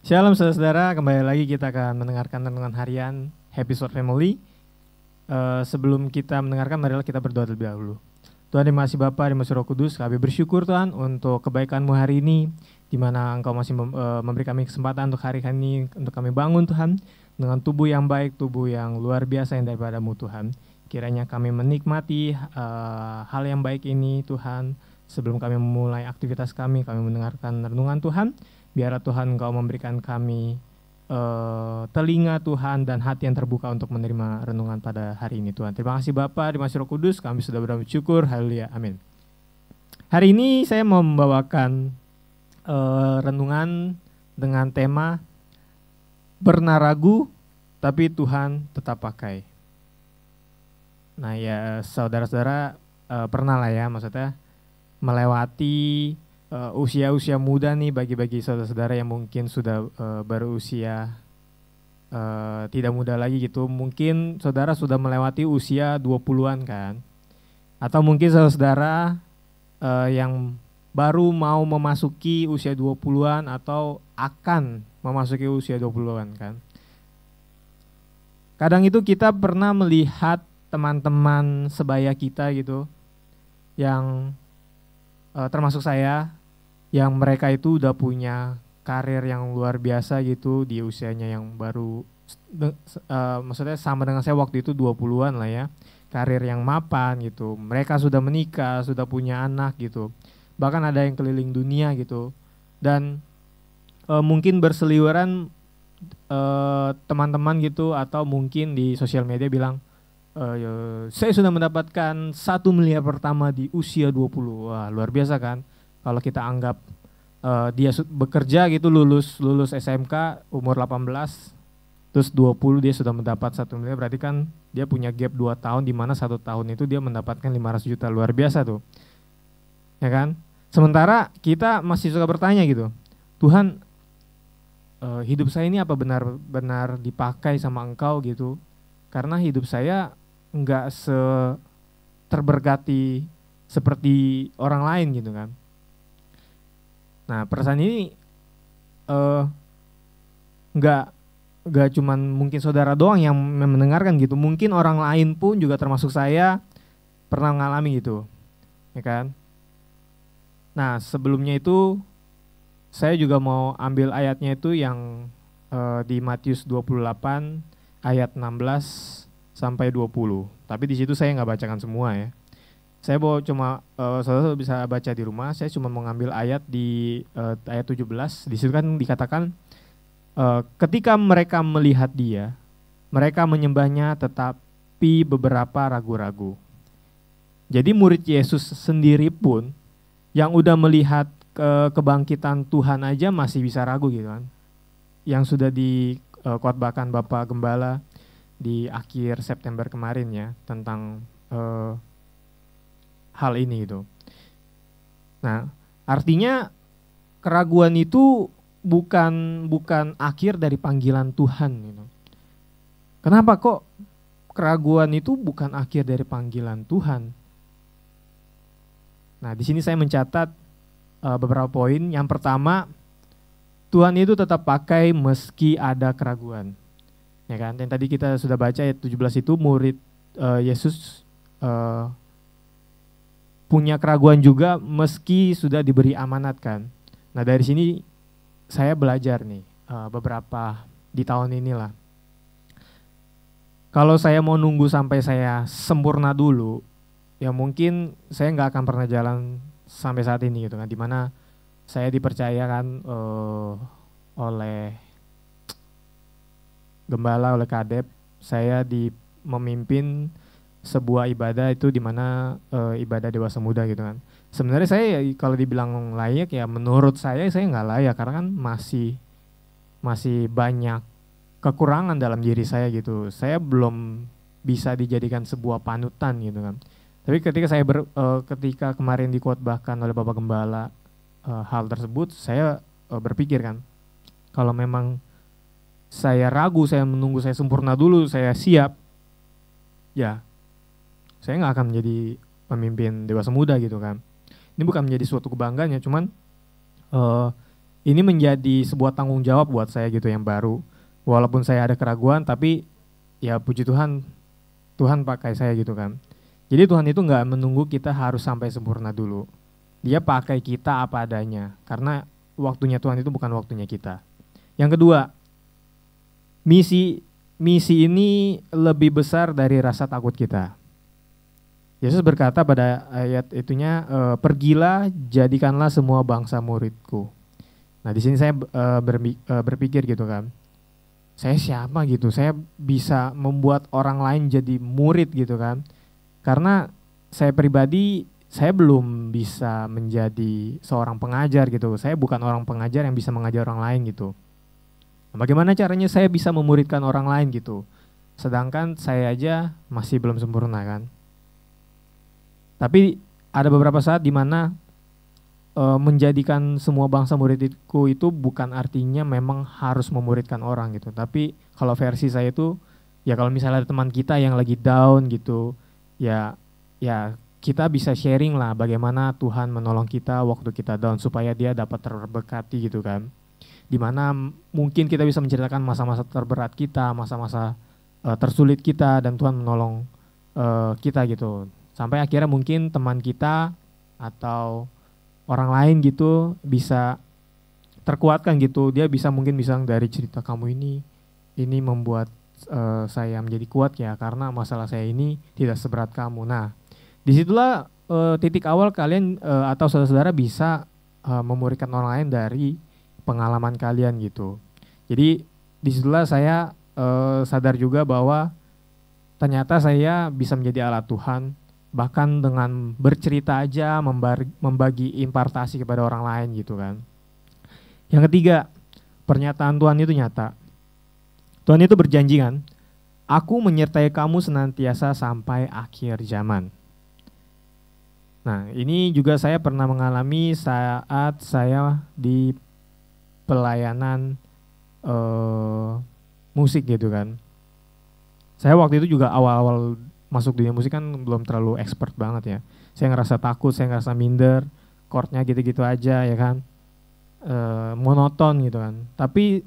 Shalom saudara-saudara, kembali lagi kita akan mendengarkan renungan harian Happy Short Family. Sebelum kita mendengarkan, marilah kita berdoa terlebih dahulu. Tuhan, terima kasih Bapa, terima kasih Roh Kudus. Kami bersyukur Tuhan untuk kebaikan-Mu hari ini, di mana Engkau masih memberi kami kesempatan untuk hari ini, untuk kami bangun Tuhan, dengan tubuh yang baik, tubuh yang luar biasa yang daripada-Mu Tuhan. Kiranya kami menikmati hal yang baik ini Tuhan. Sebelum kami memulai aktivitas kami mendengarkan renungan Tuhan. Biarlah Tuhan Engkau memberikan kami telinga Tuhan dan hati yang terbuka untuk menerima renungan pada hari ini Tuhan. Terima kasih Bapa, terima kasih Roh Kudus, kami sudah bersyukur, haleluya, amin. Hari ini saya mau membawakan renungan dengan tema pernah ragu tapi Tuhan tetap pakai. Nah ya saudara-saudara pernah lah ya, maksudnya melewati usia-usia muda nih bagi saudara-saudara yang mungkin sudah berusia tidak muda lagi gitu. Mungkin saudara sudah melewati usia 20-an kan. Atau mungkin saudara yang baru mau memasuki usia 20-an atau akan memasuki usia 20-an kan. Kadang itu kita pernah melihat teman-teman sebaya kita gitu yang termasuk saya, yang mereka itu udah punya karir yang luar biasa gitu di usianya yang baru maksudnya sama dengan saya waktu itu 20-an lah ya. Karir yang mapan gitu. Mereka sudah menikah, sudah punya anak gitu. Bahkan ada yang keliling dunia gitu. Dan mungkin berseliweran teman-teman gitu atau mungkin di sosial media bilang saya sudah mendapatkan 1 miliar pertama di usia 20. Wah, luar biasa kan? Kalau kita anggap dia bekerja gitu lulus SMK umur 18 terus 20 dia sudah mendapat 1 miliar, berarti kan dia punya gap 2 tahun di mana 1 tahun itu dia mendapatkan 500 juta. Luar biasa tuh. Ya kan? Sementara kita masih suka bertanya gitu. Tuhan, hidup saya ini apa benar-benar dipakai sama Engkau gitu? Karena hidup saya enggak terberkati seperti orang lain gitu kan. Nah perasaan ini nggak cuman mungkin saudara doang yang mendengarkan gitu, mungkin orang lain pun juga termasuk saya pernah mengalami gitu, ya kan. Nah sebelumnya itu saya juga mau ambil ayatnya itu yang di Matius 28 ayat 16 sampai 20. Tapi di situ saya nggak bacakan semua ya. Saya mau cuma saudara bisa baca di rumah. Saya cuma mau ngambil ayat di ayat 17. Di situ kan dikatakan ketika mereka melihat dia, mereka menyembahnya tetapi beberapa ragu-ragu. Jadi murid Yesus sendiri pun yang udah melihat kebangkitan Tuhan aja masih bisa ragu gitu kan. Yang sudah dikhotbahkan Bapak Gembala di akhir September kemarin ya tentang hal ini gitu. Nah, artinya keraguan itu bukan akhir dari panggilan Tuhan gitu. Kenapa kok keraguan itu bukan akhir dari panggilan Tuhan? Nah, di sini saya mencatat beberapa poin. Yang pertama, Tuhan itu tetap pakai meski ada keraguan. Ya kan? Yang tadi kita sudah baca ayat 17 itu murid Yesus punya keraguan juga meski sudah diberi amanat kan. Nah, dari sini saya belajar nih beberapa di tahun inilah. Kalau saya mau nunggu sampai saya sempurna dulu, ya mungkin saya nggak akan pernah jalan sampai saat ini gitu kan. Dimana saya dipercayakan oleh gembala, oleh kadep, saya memimpin sebuah ibadah itu dimana ibadah dewasa muda gitu kan. Sebenarnya saya kalau dibilang layak ya menurut saya nggak layak karena kan masih banyak kekurangan dalam diri saya gitu. Saya belum bisa dijadikan sebuah panutan gitu kan. Tapi ketika ketika kemarin dikhotbahkan oleh Bapak Gembala hal tersebut, saya berpikir kan, kalau memang saya ragu, saya menunggu saya sempurna dulu, saya siap, ya saya nggak akan menjadi pemimpin dewasa muda gitu kan. Ini bukan menjadi suatu kebanggaan ya, cuman ini menjadi sebuah tanggung jawab buat saya gitu yang baru. Walaupun saya ada keraguan, tapi ya puji Tuhan, Tuhan pakai saya gitu kan. Jadi Tuhan itu nggak menunggu kita harus sampai sempurna dulu. Dia pakai kita apa adanya, karena waktunya Tuhan itu bukan waktunya kita. Yang kedua, misi ini lebih besar dari rasa takut kita. Yesus berkata pada ayat itunya, pergilah, jadikanlah semua bangsa muridku. Nah di sini saya berpikir gitu kan, saya siapa gitu, saya bisa membuat orang lain jadi murid gitu kan. Karena saya pribadi, saya belum bisa menjadi seorang pengajar gitu. Saya bukan orang pengajar yang bisa mengajar orang lain gitu. Nah, bagaimana caranya saya bisa memuridkan orang lain gitu? Sedangkan saya aja masih belum sempurna kan. Tapi ada beberapa saat di mana menjadikan semua bangsa muridku itu bukan artinya memang harus memuridkan orang gitu. Tapi kalau versi saya itu, ya kalau misalnya ada teman kita yang lagi down gitu, ya kita bisa sharing lah bagaimana Tuhan menolong kita waktu kita down supaya dia dapat terberkati gitu kan. Dimana mungkin kita bisa menceritakan masa-masa terberat kita, masa-masa tersulit kita, dan Tuhan menolong kita gitu. Sampai akhirnya mungkin teman kita atau orang lain gitu bisa terkuatkan gitu. Dia bisa mungkin bisa dari cerita kamu ini membuat saya menjadi kuat ya, karena masalah saya ini tidak seberat kamu. Nah, disitulah titik awal kalian atau saudara-saudara bisa memuridkan orang lain dari pengalaman kalian gitu. Jadi disitulah saya sadar juga bahwa ternyata saya bisa menjadi alat Tuhan, bahkan dengan bercerita aja membagi impartasi kepada orang lain gitu kan. Yang ketiga, pernyataan Tuhan itu nyata. Tuhan itu berjanji kan, aku menyertai kamu senantiasa sampai akhir zaman. Nah ini juga saya pernah mengalami saat saya di pelayanan musik gitu kan. Saya waktu itu juga awal-awal masuk dunia musik kan belum terlalu expert banget ya. Saya ngerasa takut, saya ngerasa minder, chordnya gitu-gitu aja ya kan, monoton gitu kan. Tapi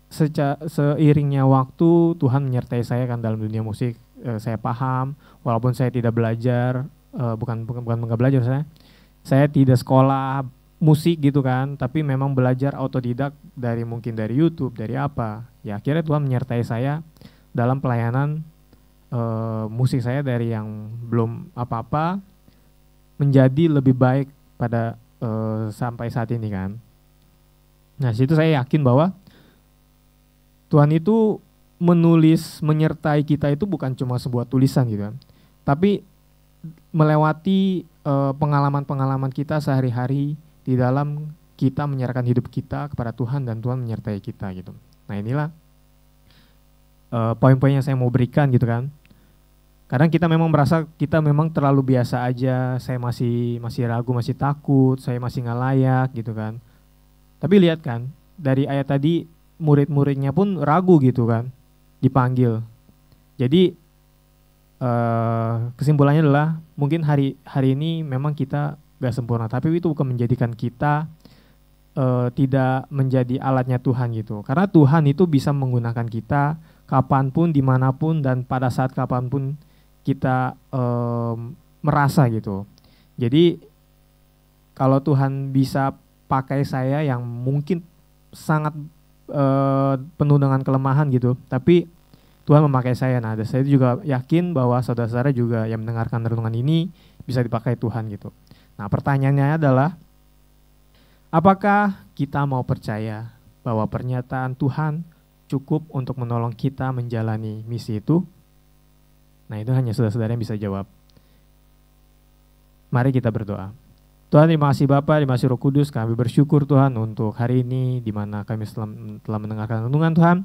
seiringnya waktu Tuhan menyertai saya kan dalam dunia musik. Saya paham, walaupun saya tidak belajar, bukan nggak belajar, saya tidak sekolah musik gitu kan, tapi memang belajar autodidak mungkin dari YouTube, dari apa. Ya akhirnya Tuhan menyertai saya dalam pelayanan musik saya dari yang belum apa-apa menjadi lebih baik pada sampai saat ini kan. Nah situ saya yakin bahwa Tuhan itu menyertai kita itu bukan cuma sebuah tulisan gitu kan, tapi melewati pengalaman-pengalaman kita sehari-hari di dalam kita menyerahkan hidup kita kepada Tuhan dan Tuhan menyertai kita gitu. Nah inilah poin-poin yang saya mau berikan gitu kan. Kadang kita memang merasa kita memang terlalu biasa aja, saya masih ragu, masih takut, saya masih nggak layak gitu kan. Tapi lihat kan, dari ayat tadi murid-muridnya pun ragu gitu kan, dipanggil. Jadi kesimpulannya adalah mungkin hari ini memang kita gak sempurna, tapi itu bukan menjadikan kita tidak menjadi alatnya Tuhan gitu. Karena Tuhan itu bisa menggunakan kita kapanpun, dimanapun, dan pada saat kapanpun kita merasa gitu. Jadi kalau Tuhan bisa pakai saya yang mungkin sangat penuh dengan kelemahan gitu, tapi Tuhan memakai saya. Nah, saya juga yakin bahwa saudara-saudara juga yang mendengarkan renungan ini bisa dipakai Tuhan gitu. Nah, pertanyaannya adalah, apakah kita mau percaya bahwa pernyataan Tuhan cukup untuk menolong kita menjalani misi itu? Nah, itu hanya saudara-saudara yang bisa jawab. Mari kita berdoa. Tuhan, terima kasih Bapa, terima kasih Roh Kudus, kami bersyukur Tuhan untuk hari ini di mana kami telah mendengarkan renungan Tuhan.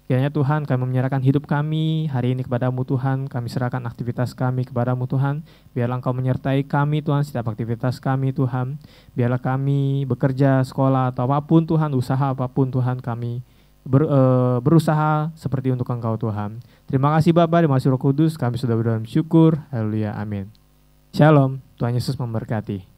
Kiranya Tuhan, kami menyerahkan hidup kami hari ini kepadamu Tuhan, kami serahkan aktivitas kami kepadamu Tuhan. Biarlah Engkau menyertai kami Tuhan, setiap aktivitas kami Tuhan. Biarlah kami bekerja, sekolah, atau apapun Tuhan, usaha apapun Tuhan, kami berusaha seperti untuk Engkau Tuhan. Terima kasih Bapa, terima kasih Roh Kudus, kami sudah berdoa syukur. Haleluya, amin. Shalom, Tuhan Yesus memberkati.